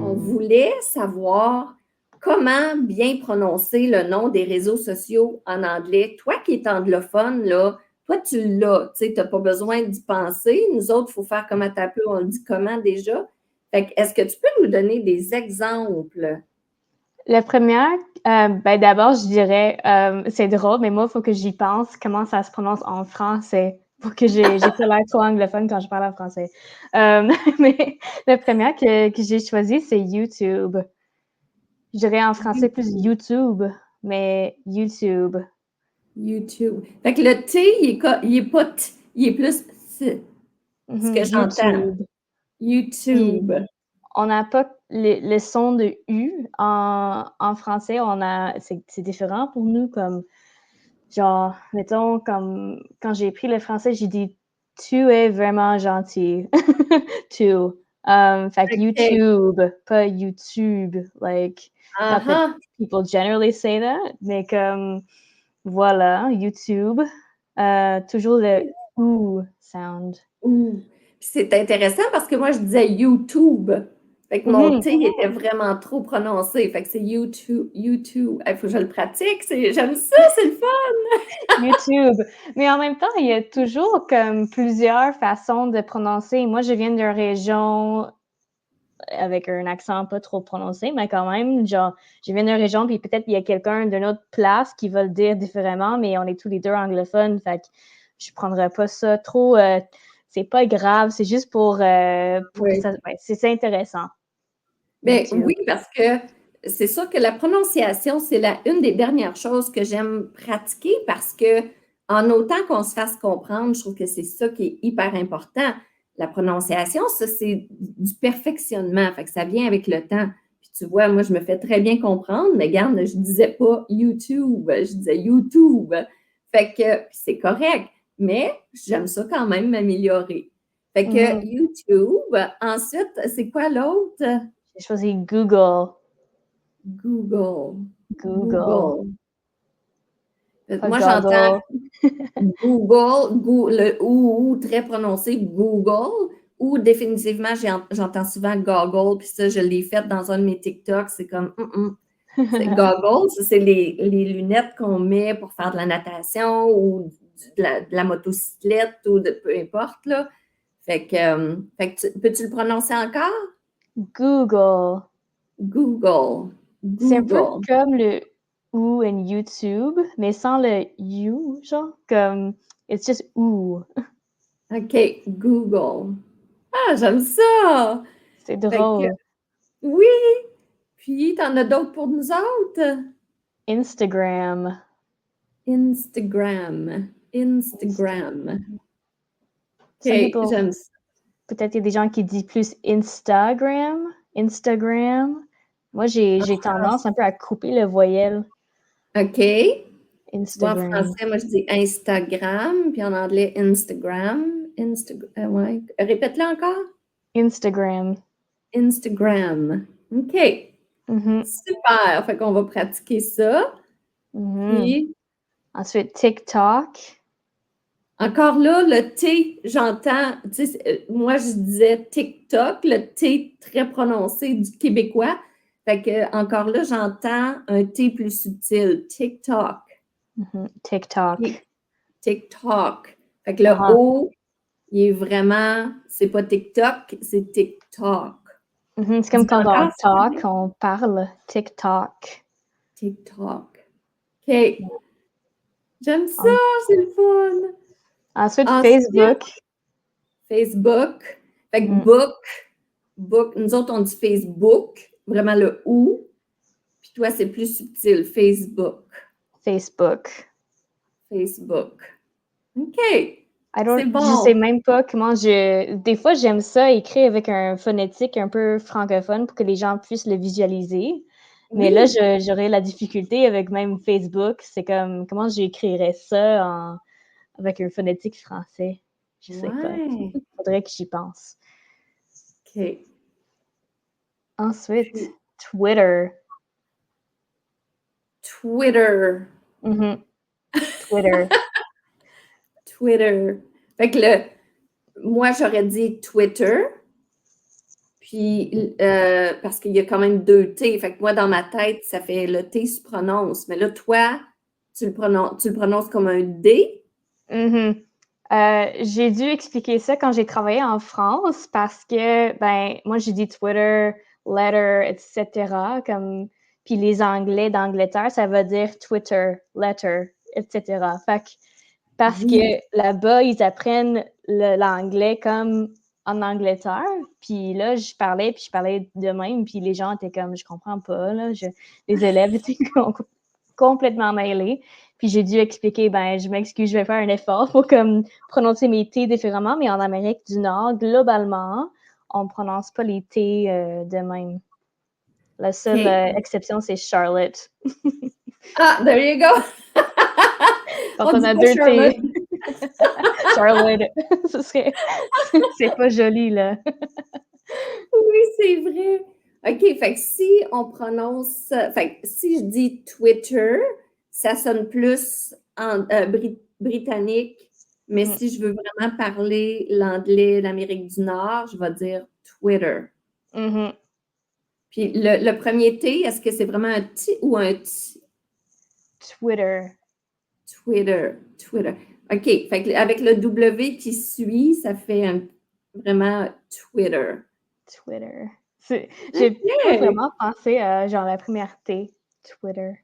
On voulait savoir comment bien prononcer le nom des réseaux sociaux en anglais. Toi qui es anglophone, là, toi, tu l'as. Tu n'as pas besoin d'y penser. Nous autres, il faut faire comment t'appeler. On le dit comment déjà. Fait que, est-ce que tu peux nous donner des exemples? La première, ben d'abord, je dirais, c'est drôle, mais moi, il faut que j'y pense, comment ça se prononce en français, pour que j'ai pas l'air trop anglophone quand je parle en français. Mais la première que j'ai choisie, c'est YouTube. Je dirais en français plus YouTube, mais YouTube. YouTube. Fait que le T, il est pas T, il est plus C, ce que j'entends. YouTube. Puis, YouTube. on n'a pas le son de U en français, c'est différent pour nous, comme genre, mettons, comme quand j'ai appris le français, j'ai dit tu es vraiment gentil. Tu. Fait que OK. YouTube, pas YouTube. Like, not that Uh-huh. people generally say that, mais comme voilà, YouTube. Toujours le OU sound. Ouh. Puis c'est intéressant parce que moi, je disais YouTube. Fait que mon Mhm. T était vraiment trop prononcé. Fait que c'est YouTube, YouTube. Il faut que je le pratique. J'aime ça, c'est le fun. YouTube. Mais en même temps, il y a toujours comme plusieurs façons de prononcer. Moi, je viens d'une région avec un accent pas trop prononcé, mais quand même, genre, je viens d'une région, puis peut-être il y a quelqu'un d'une autre place qui va le dire différemment, mais on est tous les deux anglophones, fait que je prendrais pas ça trop. C'est pas grave, c'est juste pour que Oui. ça. Ouais, c'est intéressant. Ben YouTube. oui, parce que c'est sûr que la prononciation, c'est une des dernières choses que j'aime pratiquer parce que en autant qu'on se fasse comprendre, je trouve que c'est ça qui est hyper important. La prononciation, ça, c'est du perfectionnement. Fait que ça vient avec le temps. Puis tu vois, moi, je me fais très bien comprendre, mais regarde, je disais pas YouTube, je disais YouTube. Fait que c'est correct, mais j'aime ça quand même m'améliorer. Fait que Mhm. YouTube, ensuite, c'est quoi l'autre? J'ai choisi Google. Google. Google. Google. Pas Moi, j'entends Goggle. Google, le ou très prononcé, Google, ou définitivement, j'entends souvent Goggle, puis ça, je l'ai fait dans un de mes TikToks, c'est comme, c'est Goggles, ça, c'est les lunettes qu'on met pour faire de la natation ou de la motocyclette ou de peu importe, là. Fait que peux-tu le prononcer encore? Google. Google. C'est un peu Google. comme le ou en YouTube, mais sans le you, genre, comme, it's just ou. OK, Google. Ah, j'aime ça! C'est Fait que, drôle. oui! Puis, t'en as d'autres pour nous autres? Instagram. Instagram. Instagram. Some OK, people, j'aime ça. peut-être il y a des gens qui disent plus Instagram. Instagram. Moi, j'ai tendance un peu à couper le voyelle. OK. Tu vois, en Instagram. français, moi, je dis Instagram, puis en anglais, Instagram. Ouais. Répète-le encore. Instagram. Instagram. OK. Mhm. Super. Fait qu'on va pratiquer ça. Mhm. Puis, Ensuite, TikTok. encore là, le T, j'entends, tu sais, moi je disais TikTok, le T très prononcé du québécois. Fait que encore là, j'entends un T plus subtil. TikTok. Mhm. TikTok. TikTok. Fait que le Uh-huh. O, il est vraiment, c'est pas TikTok, c'est TikTok. Mhm. C'est comme Dis quand on encore, s'il te talk, plaît. on parle. TikTok. TikTok. OK. J'aime ça, En- c'est le fun. Ensuite, Ensuite, Facebook. Facebook. Fait que Mm. book, nous autres, on dit Facebook, vraiment le ou. Puis toi, c'est plus subtil, Facebook. Facebook. Facebook. OK, c'est Je sais bon. même pas comment des fois, j'aime ça écrire avec un phonétique un peu francophone pour que les gens puissent le visualiser. Mais là, Oui, j'aurais la difficulté avec même Facebook. C'est comme, comment j'écrirais ça avec un phonétique français? Je sais pas. ouais. Faudrait que j'y pense. OK. Ensuite, Puis, Twitter. Twitter. Mhm. Twitter. Twitter. Fait que moi, j'aurais dit Twitter, puis parce qu'il y a quand même 2 T. Fait que moi, dans ma tête, ça fait le T se prononce. Mais là, toi, tu le prononces comme un D? Mhm. J'ai dû expliquer ça quand j'ai travaillé en France parce que, ben, moi, j'ai dit Twitter, letter, etc. Puis les Anglais d'Angleterre, ça veut dire Twitter, letter, etc. Parce Oui. que là-bas, ils apprennent l'anglais comme en Angleterre. Puis là, je parlais de même, puis les gens étaient comme, je comprends pas, là. Les élèves étaient complètement mêlés. Puis j'ai dû expliquer, ben, je m'excuse, je vais faire un effort pour comme prononcer mes T différemment, mais en Amérique du Nord, globalement, on ne prononce pas les T de même. La seule exception, c'est Charlotte. Ah, there you go! Quand On on dit a pas 2 Charlotte. T. Charlotte. C'est pas joli, là. Oui, c'est vrai. OK, fait que si on prononce, fait que si je dis Twitter, ça sonne plus britannique, mais si je veux vraiment parler l'anglais d'Amérique du Nord, je vais dire Twitter. Mhm. Puis le premier T, est-ce que c'est vraiment un T ou un T? Twitter. Twitter. OK, fait que avec le W qui suit, ça fait vraiment Twitter. Twitter. J'ai pas OK. vraiment pensé à genre la première T. Twitter.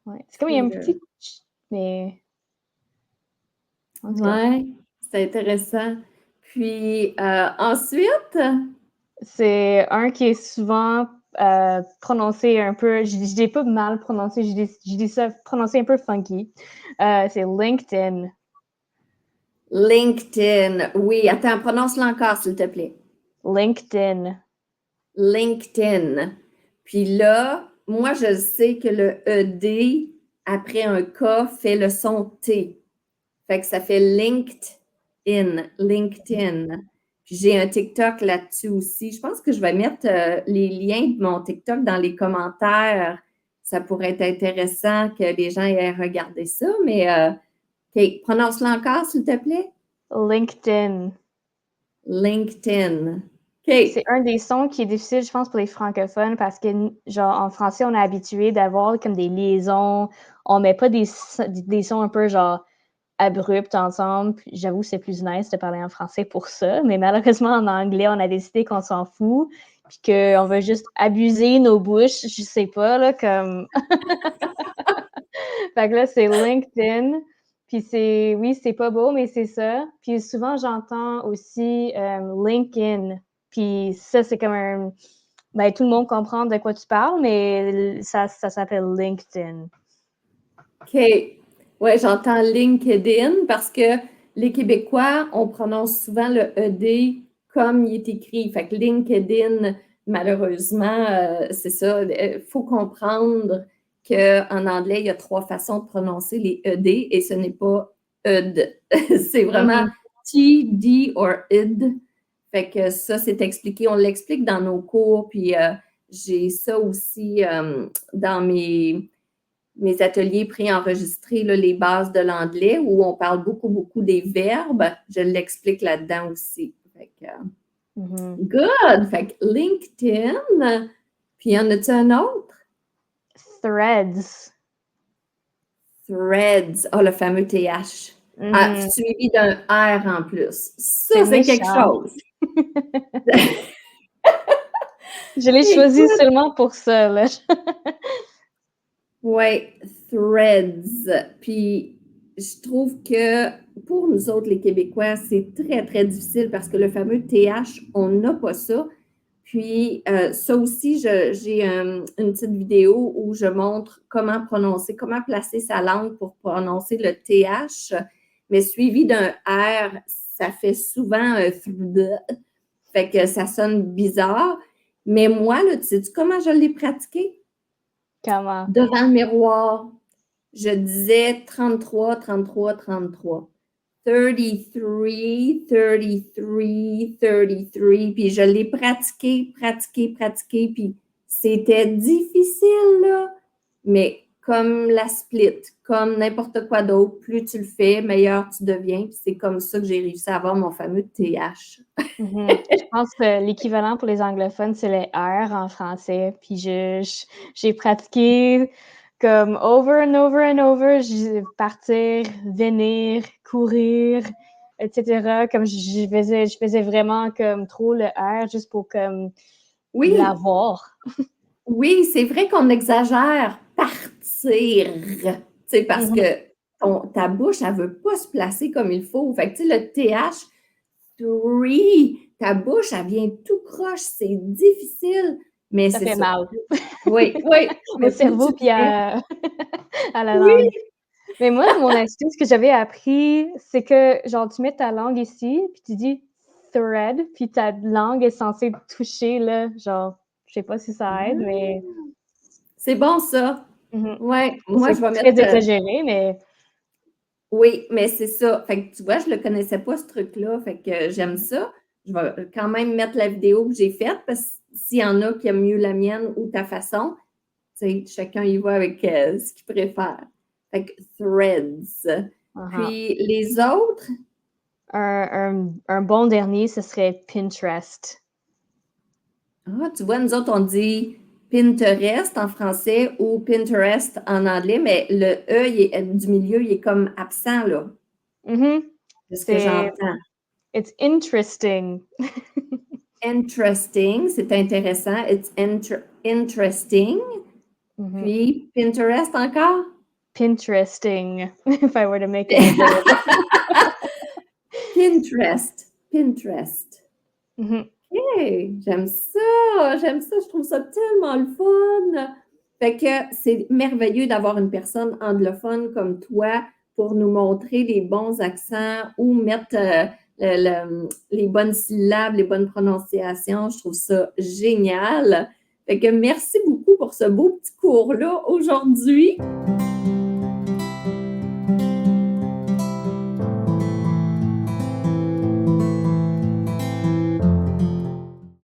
Ouais. C'est comme il y a un Twitter. petit mais en tout cas. Ouais, c'est intéressant. Puis ensuite, C'est un qui est souvent prononcé un peu, je dis pas mal prononcé, je dis ça prononcé un peu funky. C'est LinkedIn. LinkedIn. Oui, attends, prononce-le encore, s'il te plaît. LinkedIn. LinkedIn. Puis là, moi, je sais que le ED, après un K, fait le son T. Fait que ça fait LinkedIn. Puis j'ai un TikTok là-dessus aussi. Je pense que je vais mettre les liens de mon TikTok dans les commentaires. Ça pourrait être intéressant que les gens aient regardé ça, mais OK, prononce-le encore, s'il te plaît. LinkedIn. LinkedIn. C'est OK. un des sons qui est difficile, je pense, pour les francophones parce que, genre, en français, on est habitué d'avoir comme des liaisons. On met pas des sons un peu, genre, abrupts ensemble. Puis j'avoue, c'est plus nice de parler en français pour ça. Mais malheureusement, en anglais, on a décidé qu'on s'en fout. Puis qu'on veut juste abuser nos bouches. Je sais pas, là, comme. Fait que là, c'est LinkedIn. Puis oui, c'est pas beau, mais c'est ça. Puis souvent, j'entends aussi LinkedIn. Puis ça, c'est comme ben, tout le monde comprend de quoi tu parles, mais ça s'appelle LinkedIn. OK. Ouais, j'entends LinkedIn parce que les Québécois, on prononce souvent le ED comme il est écrit. Fait que LinkedIn, malheureusement, c'est ça. Il faut comprendre qu'en anglais, il y a 3 façons de prononcer les ED et ce n'est pas ED. C'est vraiment TD ou ID. Fait que ça, c'est expliqué. On l'explique dans nos cours, puis j'ai ça aussi dans mes ateliers préenregistrés, là, les bases de l'anglais, où on parle beaucoup des verbes. Je l'explique là-dedans aussi. Fait que, good! Fait que LinkedIn, puis y en a-tu un autre? Threads. Threads. Ah, le fameux TH. Ah, suivi d'un R en plus. Ça, c'est quelque méchant. chose. Je l'ai choisi seulement pour ça, là. Ouais, Threads. Puis je trouve que pour nous autres, les Québécois, c'est très difficile parce que le fameux TH, on n'a pas ça. Puis ça aussi, j'ai une petite vidéo où je montre comment prononcer, comment placer sa langue pour prononcer le TH, mais suivi d'un R, ça fait souvent un fait que ça sonne bizarre. Mais moi, là, tu sais-tu comment je l'ai pratiqué? Comment? Devant le miroir, je disais 33, 33, 33. 33, 33, 33. Puis je l'ai pratiqué. Puis c'était difficile, là. Mais comme la split, comme n'importe quoi d'autre. Plus tu le fais, meilleur tu deviens. Puis c'est comme ça que j'ai réussi à avoir mon fameux TH. Je pense que l'équivalent pour les anglophones, c'est les R en français. Puis j'ai pratiqué comme over and over and over, partir, venir, courir, etc. Comme je faisais vraiment comme trop le R juste pour comme Oui, l'avoir. oui, c'est vrai qu'on exagère partir, tu sais, parce que ta bouche, elle veut pas se placer comme il faut. Fait que, tu sais, le TH, three, ta bouche, elle vient tout croche, c'est difficile, mais Ça c'est fait ça. mal Oui, oui, au mais plus cerveau tu puis le fais. à la Oui, langue. Mais moi, mon astuce que j'avais appris, c'est que genre tu mets ta langue ici, puis tu dis thread, puis ta langue est censée toucher là, genre je sais pas si ça aide, mais c'est bon ça. Ouais, moi, c'est je vais très mettre, exagéré, mais oui, mais c'est ça. Fait que tu vois, je le connaissais pas, ce truc-là. Fait que j'aime ça. Je vais quand même mettre la vidéo que j'ai faite parce que s'il y en a qui aiment mieux la mienne ou ta façon, tu sais, chacun y va avec ce qu'il préfère. Fait que threads. Puis les autres, un bon dernier, ce serait Pinterest. tu vois, nous autres, on dit Pinterest en français ou Pinterest en anglais, mais le E du milieu, il est comme absent, là, de ce que C'est j'entends. it's interesting. Interesting, c'est intéressant. It's interesting. Puis Pinterest encore? Pinteresting, if I were to make it a verb. Pinterest. Pinterest. Hey, j'aime ça, je trouve ça tellement le fun. Fait que c'est merveilleux d'avoir une personne anglophone comme toi pour nous montrer les bons accents ou mettre les bonnes syllabes, les bonnes prononciations. Je trouve ça génial. Fait que merci beaucoup pour ce beau petit cours-là aujourd'hui.